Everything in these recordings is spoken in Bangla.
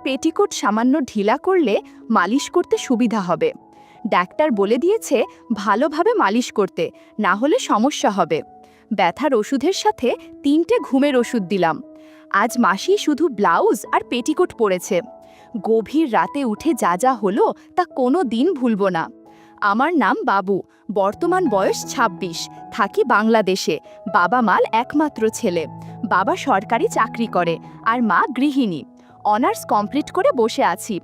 পেটিকোট সামান্য ঢিলা করলে মালিশ করতে সুবিধা হবে। ডাক্তার বলে দিয়েছে ভালোভাবে মালিশ করতে, না হলে সমস্যা হবে। ব্যথার ওষুধের সাথে 3টে ঘুমের ওষুধ দিলাম। আজ মাসি শুধু ব্লাউজ আর পেটিকোট পরেছে। গভীর রাতে উঠে যা যা হলো তা কোনো দিন ভুলব না। আমার নাম বাবু, বর্তমান বয়স 26, থাকি বাংলাদেশে। বাবা মার একমাত্র ছেলে। বাবা সরকারি চাকরি করে আর মা গৃহিণী। অনার্স কমপ্লিট করে বসে আছি।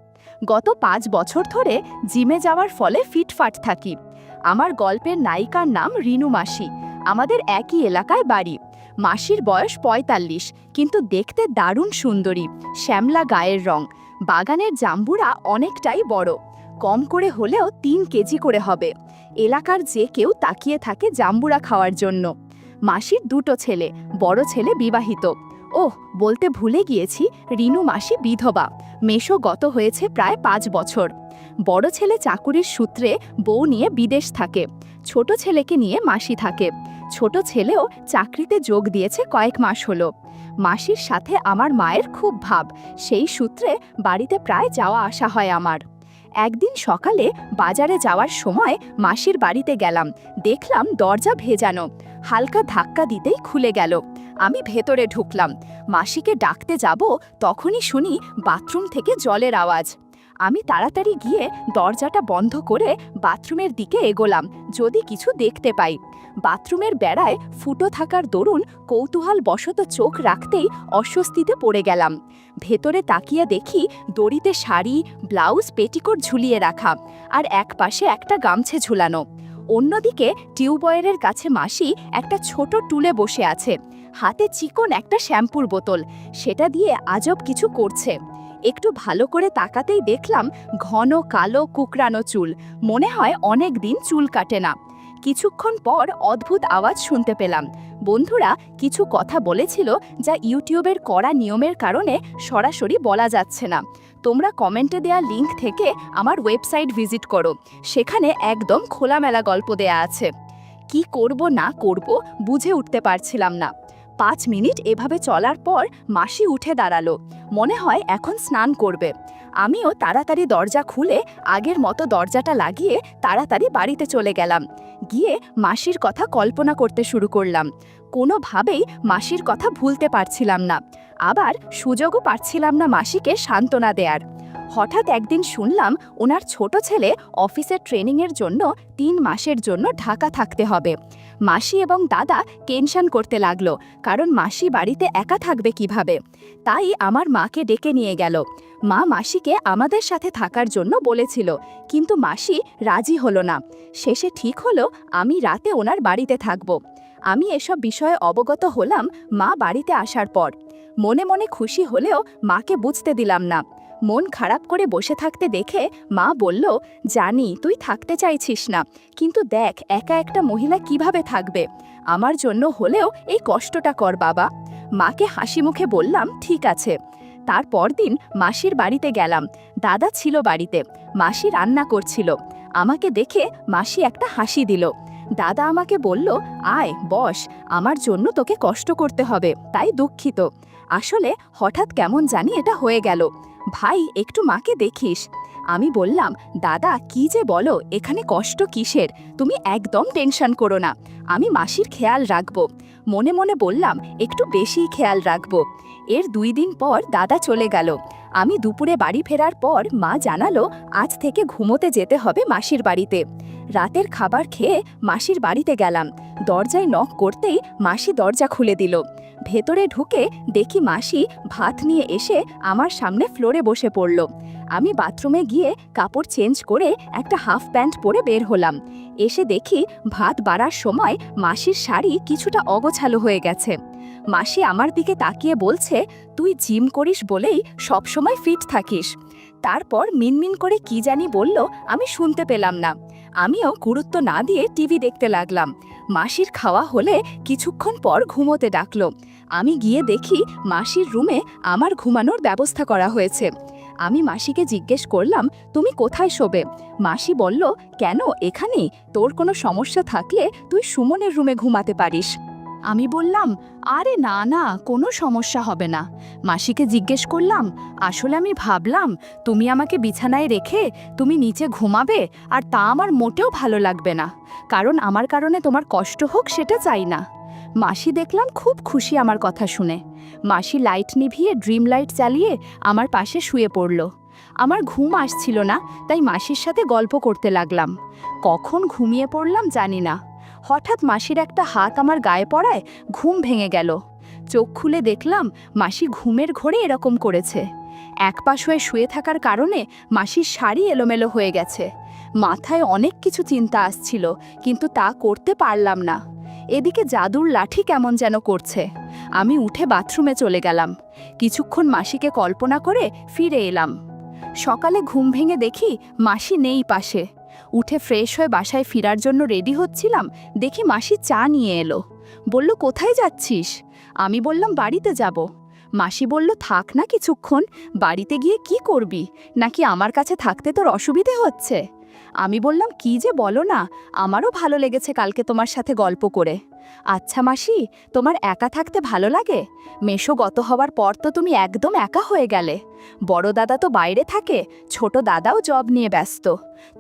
গত 5 বছর ধরে জিমে যাওয়ার ফলে ফিটফাট থাকি। আমার গল্পের নায়িকার নাম রিনু মাসি। আমাদের একই এলাকায় বাড়ি। মাসির বয়স 45, কিন্তু দেখতে দারুণ সুন্দরী, শ্যামলা গায়ের রং। বাগানের জাম্বুরা অনেকটাই বড়, কম করে হলেও 3 কেজি করে হবে। এলাকার যে কেউ তাকিয়ে থাকে জাম্বুরা খাওয়ার জন্য। মাসির 2টো ছেলে, বড় ছেলে বিবাহিত। ওহ, বলতে ভুলে গিয়েছি, রিনু মাসি বিধবা। মেশো গত হয়েছে প্রায় 5 বছর। বড় ছেলে চাকুরির সূত্রে বউ নিয়ে বিদেশ থাকে। ছোট ছেলেকে নিয়ে মাসি থাকে। ছোট ছেলেও চাকরিতে যোগ দিয়েছে কয়েক মাস হলো। মাসির সাথে আমার মায়ের খুব ভাব, সেই সূত্রে বাড়িতে প্রায় যাওয়া আসা হয় আমার। একদিন সকালে বাজারে যাওয়ার সময় মাসির বাড়িতে গেলাম, দেখলাম দরজা ভেজানো। হালকা ধাক্কা দিতেই খুলে গেল। আমি ভেতরে ঢুকলাম। মাসিকে ডাকতে যাব, তখনই শুনি বাথরুম থেকে জলের আওয়াজ। আমি তাড়াতাড়ি গিয়ে দরজাটা বন্ধ করে বাথরুমের দিকে এগোলাম, যদি কিছু দেখতে পাই। বাথরুমের বেড়ায় ফুটো থাকার দরুন কৌতূহলবশত চোখ রাখতেই অস্বস্তিতে পড়ে গেলাম। ভেতরে তাকিয়ে দেখি দড়িতে শাড়ি, ব্লাউজ, পেটিকোট ঝুলিয়ে রাখা, আর একপাশে একটা গামছা ঝুলানো। অন্যদিকে টিউবওয়েলের কাছে মাসি একটা ছোট টুলে বসে আছে, হাতে চিকন একটা শ্যাম্পুর বোতল, সেটা দিয়ে আজব কিছু করছে। একটু ভালো করে তাকাতেই দেখলাম ঘন কালো কুকরানো চুল, মনে হয় অনেক দিন চুল কাটে না। কিছুক্ষণ পর অদ্ভুত আওয়াজ শুনতে পেলাম। বন্ধুরা কিছু কথা বলেছিল যা ইউটিউবের কড়া নিয়মের কারণে সরাসরি বলা যাচ্ছে না। তোমরা কমেন্টে দেওয়া লিংক থেকে আমার ওয়েবসাইট ভিজিট করো, সেখানে একদম খোলামেলা গল্প দেয়া আছে। কি করব না করব বুঝে উঠতে পারছিলাম না। 5 মিনিট এভাবে চলার পর মাসি উঠে দাঁড়ালো, মনে হয় এখন স্নান করবে। আমিও তাড়াতাড়ি দরজা খুলে আগের মতো দরজাটা লাগিয়ে তাড়াতাড়ি বাড়িতে চলে গেলাম। গিয়ে মাসির কথা কল্পনা করতে শুরু করলাম। কোনোভাবেই মাসির কথা ভুলতে পারছিলাম না, আবার সুযোগও পাচ্ছিলাম না মাসিকে সান্ত্বনা দেয়ার। হঠাৎ একদিন শুনলাম ওনার ছোট ছেলে অফিসের ট্রেনিংয়ের জন্য 3 মাসের জন্য ঢাকা থাকতে হবে। মাসি এবং দাদা টেনশন করতে লাগলো, কারণ মাসি বাড়িতে একা থাকবে কিভাবে। তাই আমার মাকে ডেকে নিয়ে গেল। মা মাসিকে আমাদের সাথে থাকার জন্য বলেছিল, কিন্তু মাসি রাজি হলো না। শেষে ঠিক হলো আমি রাতে ওনার বাড়িতে থাকব। আমি এসব বিষয়ে অবগত হলাম মা বাড়িতে আসার পর। মনে মনে খুশি হলেও মাকে বুঝতে দিলাম না। মন খারাপ করে বসে থাকতে দেখে মা বলল, জানি তুই থাকতে চাইছিস না, কিন্তু দেখ একা একটা মহিলা কিভাবে থাকবে। আমার জন্য হলেও এই কষ্টটা কর বাবা। মাকে হাসি মুখে বললাম, ঠিক আছে। তারপর দিন মাসির বাড়িতে গেলাম। দাদা ছিল বাড়িতে, মাসি রান্না করছিল। আমাকে দেখে মাসি একটা হাসি দিল। দাদা আমাকে বলল, আয় বস, আমার জন্য তোকে কষ্ট করতে হবে, তাই দুঃখিত। আসলে হঠাৎ কেমন জানি এটা হয়ে গেল। ভাই একটু মাকে দেখিস। আমি বললাম, দাদা কি যে বলো, এখানে কষ্ট কিসের, তুমি একদম টেনশন করো না, আমি মাসির খেয়াল রাখবো। মনে মনে বললাম, একটু বেশি খেয়াল রাখবো। এর 2 দিন পর দাদা চলে গেল। আমি দুপুরে বাড়ি ফেরার পর মা জানালো আজ থেকে ঘুমোতে যেতে হবে মাসির বাড়িতে। রাতের খাবার খেয়ে মাসির বাড়িতে গেলাম। দরজায় নক করতেই মাসি দরজা খুলে দিল। ভেতরে ঢুকে দেখি মাসি ভাত নিয়ে এসে আমার সামনে ফ্লোরে বসে পড়ল। আমি বাথরুমে গিয়ে কাপড় চেঞ্জ করে একটা হাফ প্যান্ট পরে বের হলাম। এসে দেখি ভাত বাড়ার সময় মাসির শাড়ি কিছুটা অগোছালো হয়ে গেছে। মাসি আমার দিকে তাকিয়ে বলছে, তুই জিম করিস বলেই সবসময় ফিট থাকিস। তারপর মিনমিন করে কি জানি বলল, আমি শুনতে পেলাম না। আমিও গুরুত্ব না দিয়ে টিভি দেখতে লাগলাম। মাসির খাওয়া হলে কিছুক্ষণ পর ঘুমোতে ডাকলো। আমি গিয়ে দেখি মাসির রুমে আমার ঘুমানোর ব্যবস্থা করা হয়েছে। আমি মাসিকে জিজ্ঞেস করলাম, তুমি কোথায় শোবে? মাসি বলল, কেন এখানেই, তোর কোনো সমস্যা থাকলে তুই সুমনের রুমে ঘুমাতে পারিস। আমি বললাম, আরে না না, কোনো সমস্যা হবে না। মাসিকে জিজ্ঞেস করলাম, আসলে আমি ভাবলাম তুমি আমাকে বিছানায় রেখে তুমি নিচে ঘুমাবে, আর তা আমার মোটেও ভালো লাগবে না, কারণ আমার কারণে তোমার কষ্ট হোক সেটা চাই না। মাসি দেখলাম খুব খুশি আমার কথা শুনে। মাসি লাইট নিভিয়ে ড্রিম লাইট চালিয়ে আমার পাশে শুয়ে পড়ল। আমার ঘুম আসছিল না, তাই মাসির সাথে গল্প করতে লাগলাম। কখন ঘুমিয়ে পড়লাম জানি না। হঠাৎ মাসির একটা হাত আমার গায়ে পড়ায় ঘুম ভেঙে গেল। চোখ খুলে দেখলাম মাসি ঘুমের ঘোরে এরকম করেছে। এক পাশ হয়ে শুয়ে থাকার কারণে মাসির শাড়ি এলোমেলো হয়ে গেছে। মাথায় অনেক কিছু চিন্তা আসছিল, কিন্তু তা করতে পারলাম না। এদিকে জাদুর লাঠি কেমন যেন করছে। আমি উঠে বাথরুমে চলে গেলাম। কিছুক্ষণ মাসিকে কল্পনা করে ফিরে এলাম। সকালে ঘুম ভেঙে দেখি মাসি নেই পাশে। উঠে ফ্রেশ হয়ে বাসায় ফেরার জন্য রেডি হচ্ছিলাম, দেখি মাসি চা নিয়ে এলো। বলল, কোথায় যাচ্ছিস? আমি বললাম, বাড়িতে যাব। মাসি বলল, থাক না কিছুক্ষণ, বাড়িতে গিয়ে কি করবি? নাকি আমার কাছে থাকতে তোর অসুবিধে হচ্ছে? আমি বললাম, কি যে বলো না, আমারও ভালো লেগেছে কালকে তোমার সাথে গল্প করে। আচ্ছা মাসি, তোমার একা থাকতে ভালো লাগে? মেশো গত হওয়ার পর তো তুমি একদম একা হয়ে গেলে। বড় দাদা তো বাইরে থাকে, ছোট দাদাও জব নিয়ে ব্যস্ত।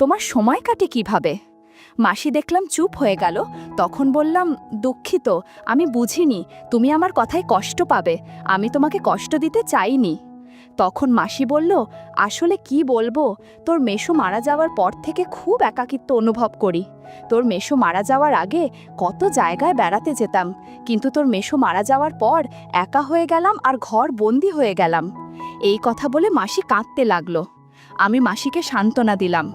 তোমার সময় কাটে কিভাবে? মাসি দেখলাম চুপ হয়ে গেল। তখন বললাম, দুঃখিত, আমি বুঝিনি তুমি আমার কথায় কষ্ট পাবে। আমি তোমাকে কষ্ট দিতে চাইনি। তখন মাসি বলল, আসলে কি বলবো, তোর মেশো মারা যাওয়ার পর থেকে খুব একাকিত্ব অনুভব করি। তোর মেশো মারা যাওয়ার আগে কত জায়গায় বেড়াতে যেতাম, কিন্তু তোর মেশো মারা যাওয়ার পর একা হয়ে গেলাম আর ঘর বন্দি হয়ে গেলাম। এই কথা বলে মাসি কাঁদতে লাগলো। আমি মাসিকে সান্ত্বনা দিলাম।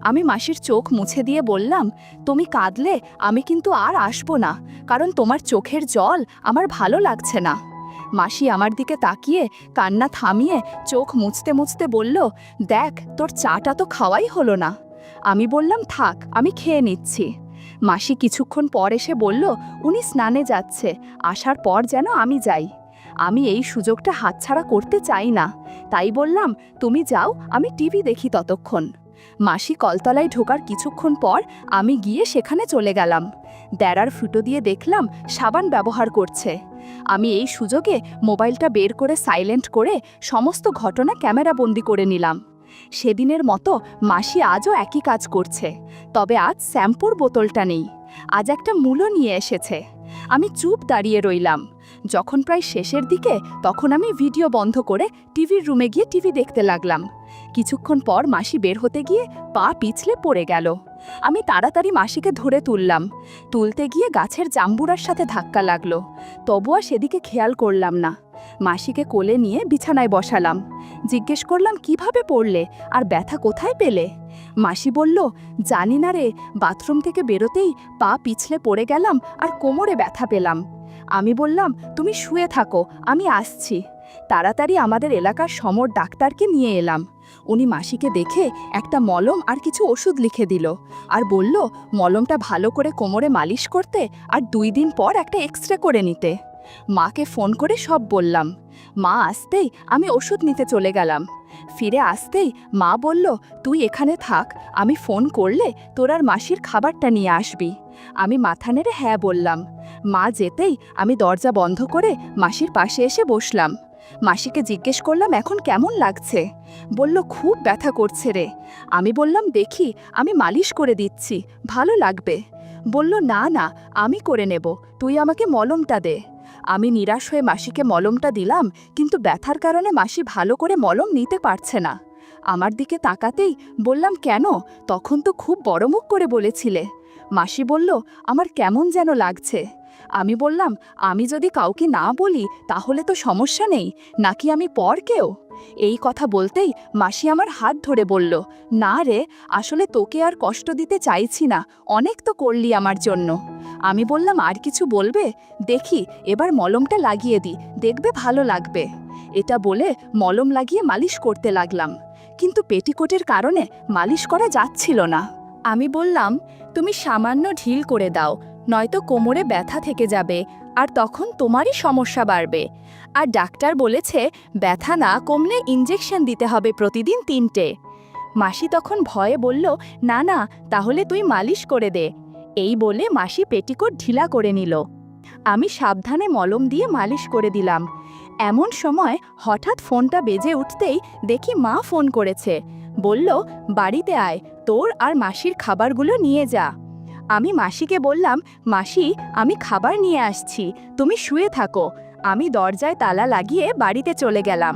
আমি মাসির চোখ মুছে দিয়ে বললাম, তুমি কাঁদলে আমি কিন্তু আর আসবো না, কারণ তোমার চোখের জল আমার ভালো লাগছে না। মাসি আমার দিকে তাকিয়ে কান্না থামিয়ে চোখ মুছতে মুছতে বলল, দেখ তোর চাটা তো খাওয়াই হলো না। আমি বললাম, থাক, আমি খেয়ে নিচ্ছি। মাসি কিছুক্ষণ পর এসে বলল, উনি স্নানে যাচ্ছে, আসার পর যেন আমি যাই। আমি এই সুযোগটা হাতছাড়া করতে চাই না, তাই বললাম, তুমি যাও, আমি টিভি দেখি ততক্ষণ। মাসি কলতলায় ঢোকার কিছুক্ষণ পর আমি গিয়ে সেখানে চলে গেলাম। দেড়ার ফুটো দিয়ে দেখলাম সাবান ব্যবহার করছে। আমি এই সুযোগে মোবাইলটা বের করে সাইলেন্ট করে সমস্ত ঘটনা ক্যামেরাবন্দি করে নিলাম। সেদিনের মতো মাসি আজও একই কাজ করছে, তবে আজ শ্যাম্পুর বোতলটা নেই, আজ একটা মূলো নিয়ে এসেছে। আমি চুপ দাঁড়িয়ে রইলাম। যখন প্রায় শেষের দিকে, তখন আমি ভিডিও বন্ধ করে টিভির রুমে গিয়ে টিভি দেখতে লাগলাম। কিছুক্ষণ পর মাসি বের হতে গিয়ে পা পিছলে পড়ে গেল। আমি তাড়াতাড়ি মাসিকে ধরে তুলতে গিয়ে গাছের জাম্বুরার সাথে ধাক্কা লাগলো, তবুও সেদিকে খেয়াল করলাম না। মাসিকে কোলে নিয়ে বিছানায় বসালাম। জিজ্ঞেস করলাম, কিভাবে পড়লে আর ব্যথা কোথায় পেলে? মাসি বলল, জানি না রে, বাথরুম থেকে বেরোতেই পা পিছলে পড়ে গেলাম আর কোমরে ব্যথা পেলাম। আমি বললাম, তুমি শুয়ে থাকো, আমি আসছি। তাড়াতাড়ি আমাদের এলাকার সমর ডাক্তারকে নিয়ে এলাম। উনি মাসিকে দেখে একটা মলম আর কিছু ওষুধ লিখে দিল, আর বলল মলমটা ভালো করে কোমরে মালিশ করতে, আর 2 দিন পর একটা এক্সরে করে নিতে। মাকে ফোন করে সব বললাম। মা আসতেই আমি ওষুধ নিতে চলে গেলাম। ফিরে আসতেই মা বলল, তুই এখানে থাক, আমি ফোন করলে তোর আর মাসির খাবারটা নিয়ে আসবি। আমি মাথা নেড়ে হ্যাঁ বললাম। মা যেতেই আমি দরজা বন্ধ করে মাসির পাশে এসে বসলাম। মাসিকে জিজ্ঞেস করলাম, এখন কেমন লাগছে? বলল, খুব ব্যথা করছে রে। আমি বললাম, দেখি, আমি মালিশ করে দিচ্ছি, ভালো লাগবে। বলল, না না, আমি করে নেব, তুই আমাকে মলমটা দে। আমি নিরাশ হয়ে মাসিকে মলমটা দিলাম, কিন্তু ব্যথার কারণে মাসি ভালো করে মলম নিতে পারছে না। আমার দিকে তাকাতেই বললাম, কেন? তখন তো খুব বড় মুখ করে বলেছিলে। মাসি বলল, আমার কেমন যেন লাগছে। আমি বললাম, আমি যদি কাউকে না বলি তাহলে তো সমস্যা নেই, নাকি আমি পর কেউ? এই কথা বলতেই মাসি আমার হাত ধরে বলল, না রে, আসলে তোকে আর কষ্ট দিতে চাইছি না, অনেক তো করলি আমার জন্য। আমি বললাম, আর কিছু বলবে? দেখি, এবার মলমটা লাগিয়ে দি, দেখবে ভালো লাগবে। এটা বলে মলম লাগিয়ে মালিশ করতে লাগলাম, কিন্তু পেটিকোটের কারণে মালিশ করা যাচ্ছিল না। আমি বললাম, তুমি সামান্য ঢিল করে দাও, নয়তো কোমরে ব্যথা থেকে যাবে, আর তখন তোমারই সমস্যা বাড়বে। আর ডাক্তার বলেছে ব্যথা না কমলে ইঞ্জেকশন দিতে হবে প্রতিদিন 3টে। মাসি তখন ভয়ে বলল, না না, তাহলে তুই মালিশ করে দে। এই বলে মাসি পেটিকোট ঢিলা করে নিল। আমি সাবধানে মলম দিয়ে মালিশ করে দিলাম। এমন সময় হঠাৎ ফোনটা বেজে উঠতেই দেখি মা ফোন করেছে। বলল, বাড়িতে আয়, তোর আর মাসির খাবারগুলো নিয়ে যা। আমি মাসিকে বললাম, মাসি, আমি খাবার নিয়ে আসছি, তুমি শুয়ে থাকো। আমি দরজায় তালা লাগিয়ে বাড়িতে চলে গেলাম।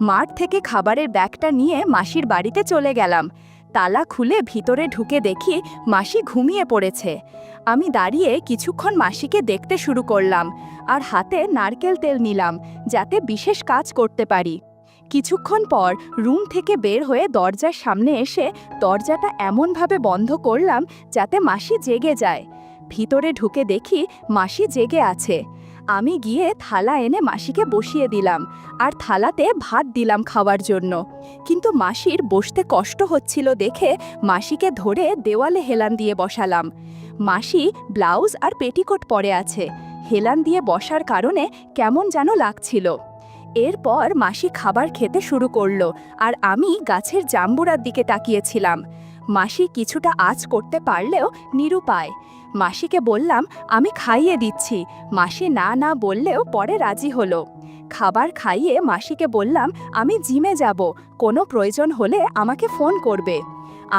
মাঠ থেকে খাবারের ব্যাগটা নিয়ে মাসির বাড়িতে চলে গেলাম। তালা খুলে ভিতরে ঢুকে দেখি মাসি ঘুমিয়ে পড়েছে। আমি দাঁড়িয়ে কিছুক্ষণ মাসিকে দেখতে শুরু করলাম আর হাতে নারকেল তেল নিলাম যাতে বিশেষ কাজ করতে পারি। কিছুক্ষণ পর রুম থেকে বের হয়ে দরজার সামনে এসে দরজাটা এমনভাবে বন্ধ করলাম যাতে মাসি জেগে যায়। ভিতরে ঢুকে দেখি মাসি জেগে আছে। আমি গিয়ে থালা এনে মাসিকে বসিয়ে দিলাম আর থালাতে ভাত দিলাম খাওয়ার জন্য। কিন্তু মাসির বসতে কষ্ট হচ্ছিল দেখে মাসিকে ধরে দেওয়ালে হেলান দিয়ে বসালাম। মাসি ব্লাউজ আর পেটিকোট পরে আছে। হেলান দিয়ে বসার কারণে কেমন যেন লাগছিল। এরপর মাসি খাবার খেতে শুরু করলো আর আমি গাছের জাম্বুরার দিকে তাকিয়েছিলাম। মাসি কিছুটা আঁচ করতে পারলেও নিরুপায়। মাসিকে বললাম, আমি খাইয়ে দিচ্ছি। মাসি না না বললেও পরে রাজি হলো। খাবার খাইয়ে মাসিকে বললাম, আমি জিমে যাব, কোনো প্রয়োজন হলে আমাকে ফোন করবে।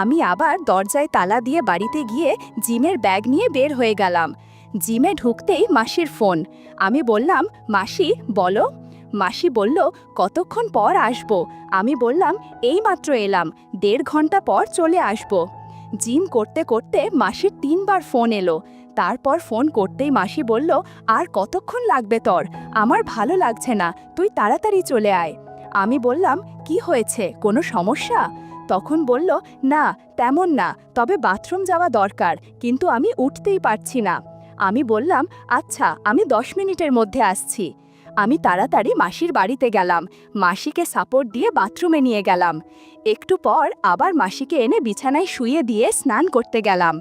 আমি আবার দরজায় তালা দিয়ে বাড়িতে গিয়ে জিমের ব্যাগ নিয়ে বের হয়ে গেলাম। জিমে ঢুকতেই মাসির ফোন। আমি বললাম, মাসি বলো। মাসি বলল, কতক্ষণ পর আসবো? আমি বললাম, এইমাত্র এলাম, 1.5 ঘন্টা পর চলে আসবো। জিম করতে করতে মাসির 3 বার ফোন এলো। তারপর ফোন করতেই মাসি বলল, আর কতক্ষণ লাগবে তোর? আমার ভালো লাগছে না, তুই তাড়াতাড়ি চলে আয়। আমি বললাম, কি হয়েছে, কোনো সমস্যা? তখন বলল, না তেমন না, তবে বাথরুম যাওয়া দরকার, কিন্তু আমি উঠতেই পারছি না। আমি বললাম, আচ্ছা, আমি 10 মিনিটের মধ্যে আসছি। আমি তাড়াতাড়ি মাসির বাড়িতে গেলাম। মাসিকে সাপোর্ট দিয়ে বাথরুমে নিয়ে গেলাম। একটু পর আবার মাসিকে এনে বিছানায় শুইয়ে দিয়ে স্নান করতে গেলাম।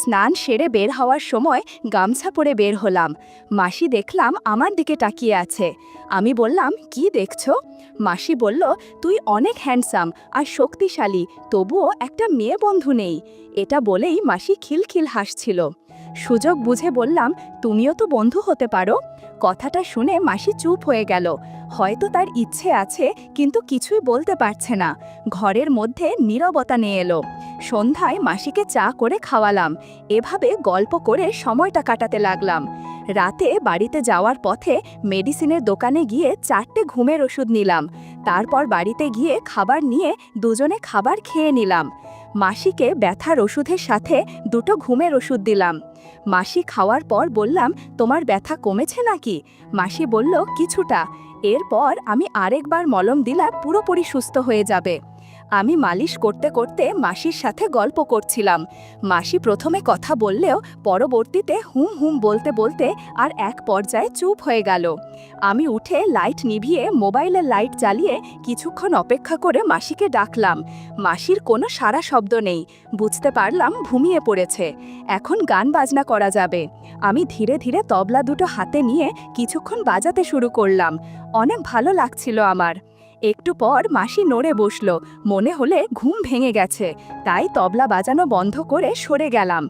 স্নান সেরে বের হওয়ার সময় গামছা পরে বের হলাম। মাসি দেখলাম আমার দিকে তাকিয়ে আছে। আমি বললাম, কি দেখছো? মাসি বলল, তুই অনেক হ্যান্ডসাম আর শক্তিশালী, তবুও একটা মেয়ে বন্ধু নেই। এটা বলেই মাসি খিলখিল হাসছিল। সুযোগ বুঝে বললাম, তুমিও তো বন্ধু হতে পারো। কথাটা শুনে মাসি চুপ হয়ে গেল। হয়তো তার ইচ্ছে আছে, কিন্তু কিছুই বলতে পারছে না। ঘরের মধ্যে নীরবতা নিয়ে এলো। সন্ধ্যায় মাসিকে চা করে খাওয়ালাম। এভাবে গল্প করে সময়টা কাটাতে লাগলাম। রাতে বাড়িতে যাওয়ার পথে মেডিসিনের দোকানে গিয়ে 4টে ঘুমের ওষুধ নিলাম। তারপর বাড়িতে গিয়ে খাবার নিয়ে দুজনে খাবার খেয়ে নিলাম। মাসিকে ব্যথার ওষুধের সাথে 2টো ঘুমের ওষুধ দিলাম। মাসি খাওয়ার পর বললাম, তোমার ব্যথা কমেছে নাকি? মাসি বলল, কিছুটা। এরপর আমি আরেকবার মলম দিলে পুরোপুরি সুস্থ হয়ে যাবে। আমি মালিশ করতে করতে মাসির সাথে গল্প করছিলাম। মাসি প্রথমে কথা বললেও পরবর্তীতে হুম হুম বলতে বলতে আর এক পর্যায়ে চুপ হয়ে গেল। আমি উঠে লাইট নিভিয়ে মোবাইলের লাইট জ্বালিয়ে কিছুক্ষণ অপেক্ষা করে মাসিকে ডাকলাম। মাসির কোনো সাড়া শব্দ নেই। বুঝতে পারলাম ঘুমিয়ে পড়েছে। এখন গান বাজনা করা যাবে। আমি ধীরে ধীরে তবলা 2টো হাতে নিয়ে কিছুক্ষণ বাজাতে শুরু করলাম। অনেক ভালো লাগছিল আমার। একটু পর মাসি নড়ে বসল। মনে হলে ঘুম ভেঙে গেছে, তাই তবলা বাজানো বন্ধ করে সরে গেলাম।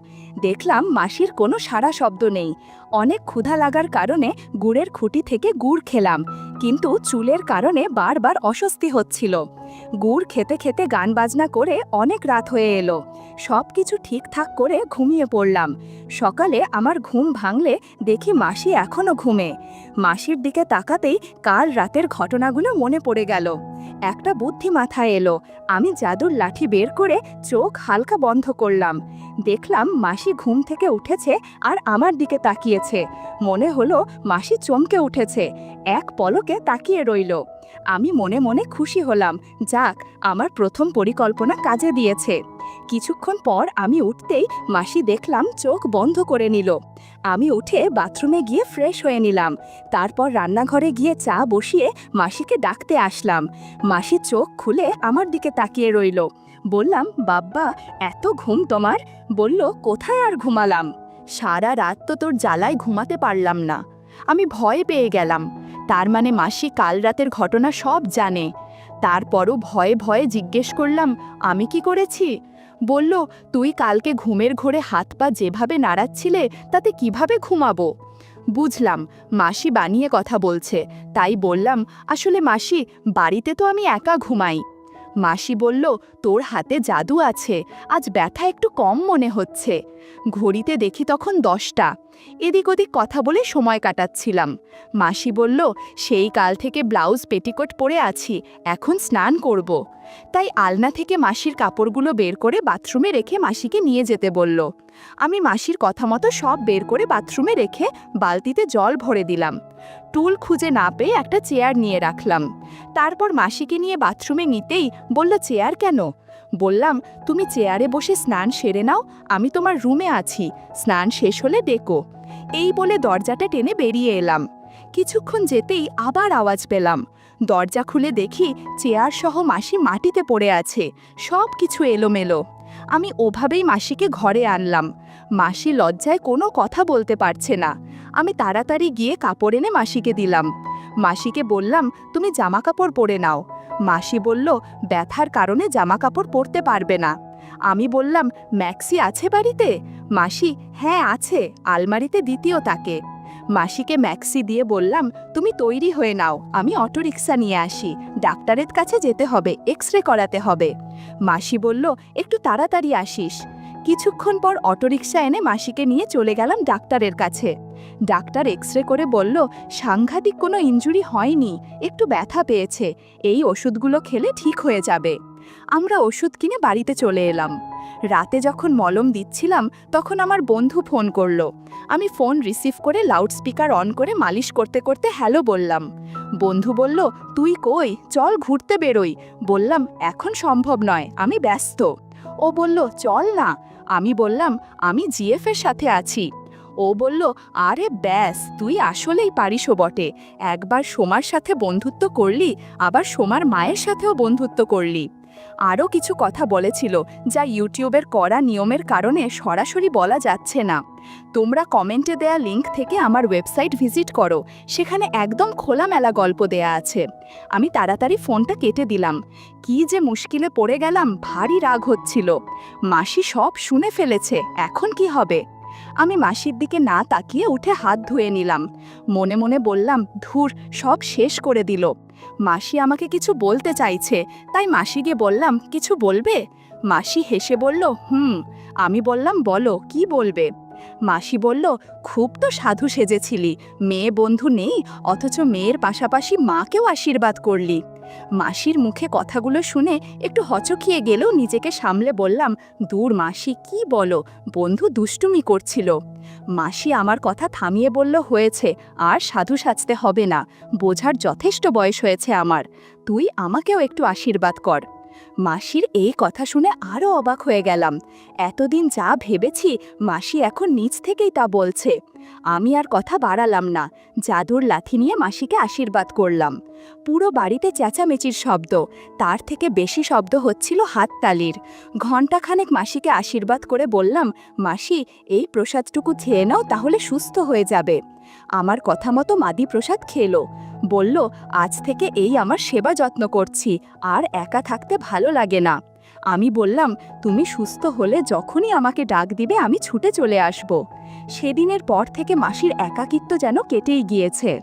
দেখলাম মাসির কোনো সাড়া শব্দ নেই। অনেক ক্ষুধা লাগার কারণে গুড়ের খুঁটি থেকে গুড় খেলাম, কিন্তু চুলের কারণে বারবার অস্বস্তি হচ্ছিল। গুড় খেতে খেতে গান বাজনা করে অনেক রাত হয়ে এলো। সব কিছু ঠিকঠাক করে ঘুমিয়ে পড়লাম। সকালে আমার ঘুম ভাঙলে দেখি মাসি এখনো ঘুমে। মাসির দিকে তাকাতেই কাল রাতের ঘটনাগুলো মনে পড়ে গেল। একটা বুদ্ধি মাথায় এলো। আমি জাদুর লাঠি বের করে চোখ হালকা বন্ধ করলাম। দেখলাম মাসি ঘুম থেকে উঠেছে আর আমার দিকে তাকিয়েছে। মনে হলো মাসি চমকে উঠেছে, এক পলকে তাকিয়ে রইল। আমি মনে মনে খুশি হলাম, যাক, আমার প্রথম পরিকল্পনা কাজে দিয়েছে। কিছুক্ষণ পর আমি উঠতেই মাসি দেখলাম চোখ বন্ধ করে নিল। আমি উঠে বাথরুমে গিয়ে ফ্রেশ হয়ে নিলাম। তারপর রান্নাঘরে গিয়ে চা বসিয়ে মাসিকে ডাকতে আসলাম। মাসি চোখ খুলে আমার দিকে তাকিয়ে রইল। বললাম, বাব্বা, এত ঘুম তোমার? বলল, কোথায় আর ঘুমালাম, সারা রাত তো তোর জ্বালায় ঘুমাতে পারলাম না। আমি ভয় পেয়ে গেলাম। তার মানে মাসি কাল রাতের ঘটনা সব জানে। তারপরও ভয়ে ভয়ে জিজ্ঞেস করলাম, আমি কি করেছি? বলল, তুই কালকে ঘুমের ঘোরে হাত পা যেভাবে নাড়াচ্ছিলে তাতে কিভাবে ঘুমাবো? বুঝলাম, মাসি বানিয়ে কথা বলছে। তাই বললাম, আসলে মাসি, বাড়িতে তো আমি একা ঘুমাই। মাসি বলল, তোর হাতে জাদু আছে, আজ ব্যথা একটু কম মনে হচ্ছে। ঘড়িতে দেখি তখন 10টা। এদিক ওদিক কথা বলে সময় কাটাচ্ছিলাম। মাসি বলল, সেই কাল থেকে ব্লাউজ পেটিকোট পরে আছি, এখন স্নান করব। তাই আলনা থেকে মাসির কাপড়গুলো বের করে বাথরুমে রেখে মাসিকে নিয়ে যেতে বলল। আমি মাসির কথা মতো সব বের করে বাথরুমে রেখে বালতিতে জল ভরে দিলাম। টুল খুঁজে না পেয়ে একটা চেয়ার নিয়ে রাখলাম। তারপর মাসিকে নিয়ে বাথরুমে নিতেই বলল, চেয়ার কেন? বললাম, তুমি চেয়ারে বসে স্নান সেরে নাও, আমি তোমার রুমে আছি, স্নান শেষ হলে ডেকো। এই বলে দরজাটা টেনে বেরিয়ে এলাম। কিছুক্ষণ যেতেই আবার আওয়াজ পেলাম। দরজা খুলে দেখি চেয়ার সহ মাসি মাটিতে পড়ে আছে, সব কিছু এলোমেলো। আমি ওভাবেই মাসিকে ঘরে আনলাম। মাসি লজ্জায় কোনো কথা বলতে পারছে না। আমি তাড়াতাড়ি গিয়ে কাপড় এনে মাসিকে দিলাম। মাসিকে বললাম, তুমি জামাকাপড় পরে নাও। মাসি বলল, ব্যথার কারণে জামাকাপড় পরতে পারবে না। আমি বললাম, ম্যাক্সি আছে বাড়িতে? মাসি, হ্যাঁ আছে, আলমারিতে দ্বিতীয় তাকে। মাসিকে ম্যাক্সি দিয়ে বললাম, তুমি তৈরি হয়ে নাও, আমি অটোরিকশা নিয়ে আসি, ডাক্তারের কাছে যেতে হবে, এক্স-রে করাতে হবে। মাসি বলল, একটু তাড়াতাড়ি আসিস। কিছুক্ষণ পর অটোরিকশা এনে মাসিকে নিয়ে চলে গেলাম ডাক্তারের কাছে। ডাক্তার এক্স-রে করে বলল, সাংঘাতিক কোনো ইনজুরি হয়নি, একটু ব্যথা পেয়েছে, এই ওষুধগুলো খেলে ঠিক হয়ে যাবে। আমরা ওষুধ কিনে বাড়িতে চলে এলাম। রাতে যখন মলম দিচ্ছিলাম তখন আমার বন্ধু ফোন করলো। আমি ফোন রিসিভ করে লাউডস্পিকার অন করে মালিশ করতে করতে হ্যালো বললাম। বন্ধু বলল, তুই কই, চল ঘুরতে বেরোই। বললাম, এখন সম্ভব নয়, আমি ব্যস্ত। ও বলল, চল না। আমি বললাম, আমি জিএফের সাথে আছি। ও বলল, আরে ব্যাস, তুই আসলেই পারিসও বটে, একবার সোমার সাথে বন্ধুত্ব করলি, আবার সোমার মায়ের সাথেও বন্ধুত্ব করলি। আরও কিছু কথা বলেছিল যা ইউটিউবের কড়া নিয়মের কারণে সরাসরি বলা যাচ্ছে না। তোমরা কমেন্টে দেয়া লিংক থেকে আমার ওয়েবসাইট ভিজিট করো, সেখানে একদম খোলামেলা গল্প দেয়া আছে। আমি তাড়াতাড়ি ফোনটা কেটে দিলাম। কি যে মুশকিলে পড়ে গেলাম, ভারী রাগ হচ্ছিল। মাসি সব শুনে ফেলেছে, এখন কি হবে? আমি মাসির দিকে না তাকিয়ে উঠে হাত ধুয়ে নিলাম। মনে মনে বললাম, ধুর, সব শেষ করে দিল। মাসি আমাকে কিছু বলতে চাইছে, তাই মাসিকে বললাম, কিছু বলবে? মাসি হেসে বলল, আমি বললাম, বলো, কি বলবে? মাসি বলল, খুব তো সাধু সেজেছিলি, মেয়ে বন্ধু নেই, অথচ মেয়ের পাশাপাশি মাকেও আশীর্বাদ করলি। মাসির মুখে কথাগুলো শুনে একটু হচকিয়ে গেলেও নিজেকে সামলে বললাম, দূর মাসি, কি বলো, বন্ধু দুষ্টুমি করছিল। মাসি আমার কথা থামিয়ে বলল, হয়েছে, আর সাধু সাজতে হবে না, বোঝার যথেষ্ট বয়স হয়েছে আমার, তুই আমাকেও একটু আশীর্বাদ কর। মাসির এই কথা শুনে আরও অবাক হয়ে গেলাম। এতদিন যা ভেবেছি, মাসি এখন নিজ থেকেই তা বলছে। আমি আর কথা বাড়ালাম না, জাদুর লাথি নিয়ে মাসিকে আশীর্বাদ করলাম। পুরো বাড়িতে চেঁচামেচির শব্দ, তার থেকে বেশি শব্দ হচ্ছিল হাততালির। ঘণ্টাখানেক মাসিকে আশীর্বাদ করে বললাম, মাসি, এই প্রসাদটুকু খেয়ে নাও, তাহলে সুস্থ হয়ে যাবে। আমার কথা মতো মাদি প্রসাদ খেলো। বলল, আজ থেকে এই আমার সেবা যত্ন করছি, আর একা থাকতে ভালো লাগে না। আমি বললাম, তুমি সুস্থ হলে যখনই আমাকে ডাক দিবে আমি ছুটে চলে আসব। সেদিনের পর থেকে মাসির একাকিত্ব যেন কেটেই গিয়েছে।